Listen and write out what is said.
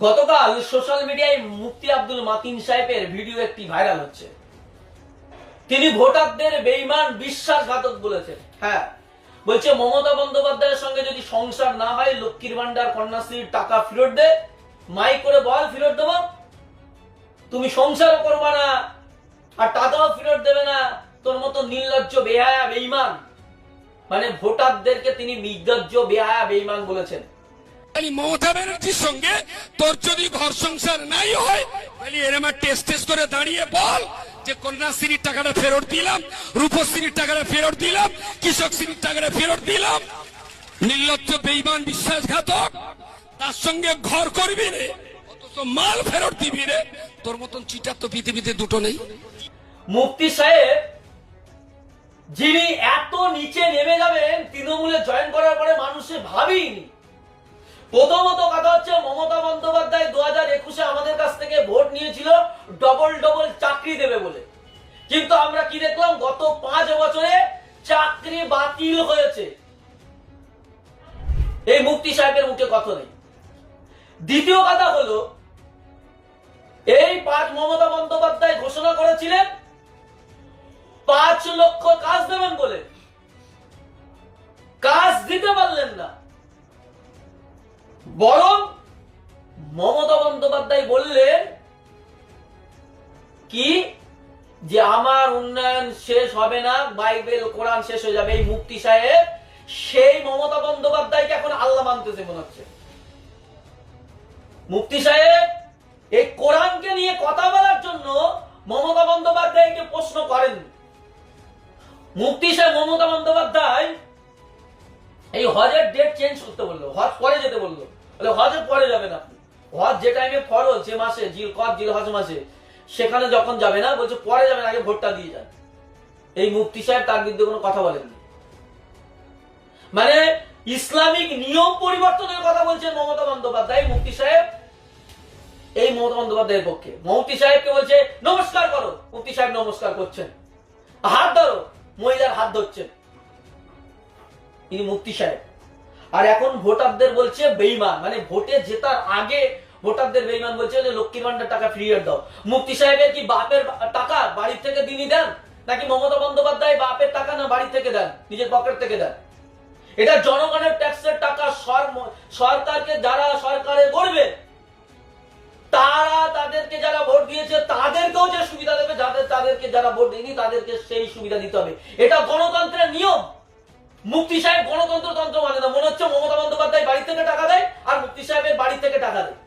গতকাল সোশ্যাল মিডিয়ায় মুফতি আব্দুল মাতিন সাহেবের ভিডিও একটি ভাইরাল হচ্ছে। তিনি ভোটারদের বেঈমান বিশ্বাসঘাতক বলেছেন। হ্যাঁ, বলছে মমতা বন্দ্যোপাধ্যায়ের সঙ্গে যদি সংসার না হয় লক্ষ্মীর ভান্ডার কন্যাশ্রীর টাকা ফেরত দে, মাইক করে বল ফেরত দেব, তুমি সংসারও করবা না আর টাকাও ফেরত দেবে না, তোর মতো নির্লজ্জ বেহায়া বেঈমান, মানে ভোটারদেরকে তিনি নির্লজ্জ বেহায়া বেঈমান বলেছেন। মমতা ব্যানার্জির সঙ্গে তোর যদি ঘর সংসার নাই হয় তাহলে এরম টেস্ট করে দাঁড়িয়ে বল যে কন্যাশ্রীর টাকাটা ফেরত দিলাম, রূপশ্রীর টাকাটা ফেরত দিলাম, কৃষকশ্রীর টাকাটা ফেরত দিলাম। নির্লজ্জ বেঈমান বিশ্বাসঘাতক, তার সঙ্গে ঘর করবি রে, অথচ মাল ফেরত দিবি রে। তোর মতন চিটার তো পৃথিবীতে দুটো নেই। মুফতি সাহেব যিনি এত নিচে নেমে যাবেন তৃণমূলে জয়েন করার পরে মানুষে ভাবিনি। প্রথমত কথা হচ্ছে মমতা বন্দ্যোপাধ্যায় 2021-এ আমাদের কাছ থেকে ভোট নিয়েছিল ডবল ডবল চাকরি দেবে বলে, কিন্তু আমরা কি দেখলাম গত 5 বছরে চাকরি বাতিল হয়েছে। এই মুফতি সাহেবের মুখে কথা নেই। দ্বিতীয় কথা হলো, এই 5 মমতা বন্দ্যোপাধ্যায় ঘোষণা করেছিলেন 5 লক্ষ কাজ দেবেন বলে, কাজ দিতে পারলেন না। বরং মমতা বন্দ্যোপাধ্যায় বললেন কি যে আমার উন্নয়ন শেষ হবে না, বাইবেল কোরআন শেষ হয়ে যাবে। এই মুফতি সাহেব সেই মমতা বন্দ্যোপাধ্যায়কে এখন আল্লাহ মানতেছে মনে হচ্ছে। মুফতি সাহেব এই কোরআনকে নিয়ে কথা বলার জন্য মমতা বন্দ্যোপাধ্যায়কে প্রশ্ন করেন। মুফতি সাহেব মমতা বন্দ্যোপাধ্যায় এই হজের ডেট চেঞ্জ করতে বললো, হজ পরে যেতে বললো। হজে পরে যাবেন আপনি, হজ যে টাইমে ফরজ, যে মাসে জিলকদ জিলহজ মাসে, সেখানে যখন যাবে না, বলছে পরে যাবেন, আগে ভোটটা দিয়ে যান। এই মুফতি সাহেব তার বিরুদ্ধে কোনো কথা বলেননি। মানে ইসলামিক নিয়ম পরিবর্তনের কথা বলছেন মমতা বন্দ্যোপাধ্যায়। মুফতি সাহেব এই মমতা বন্দ্যোপাধ্যায়ের পক্ষে। মুফতি সাহেবকে বলছে নমস্কার করো, মুফতি সাহেব নমস্কার করছেন। হাত ধরো, মহিলার হাত ধরছেন ইনি মুফতি সাহেব। আর এখন ভোটারদের বলছে বেঈমান, মানে ভোটে জেতার আগে ভোটারদের বেঈমান বলছে যে লক্ষ্মীর ভান্ডার টাকা ফিরিয়ে দাও। মুফতি সাহেবের কি বাপের টাকা বাড়ি থেকে তিনি দেন, নাকি মমতা বন্দ্যোপাধ্যায় বাপের টাকা না বাড়ি থেকে দেন, নিজের পকেট থেকে দেন? এটা জনগণের ট্যাক্সের টাকা। সরকারকে যারা সরকারে করবে তারা, তাদেরকে যারা ভোট দিয়েছে তাদেরকেও যে সুবিধা দেবে, তাদেরকে যারা ভোট দেয়নি তাদেরকে সেই সুবিধা দিতে হবে। এটা গণতন্ত্রের নিয়ম। মুফতি সাহেব গণতন্ত্র তন্ত্র মানে না। মনে হচ্ছে মমতা বন্দ্যোপাধ্যায় বাড়ি থেকে টাকা দেয় আর মুফতি সাহেবের বাড়ি থেকে টাকা দেয়।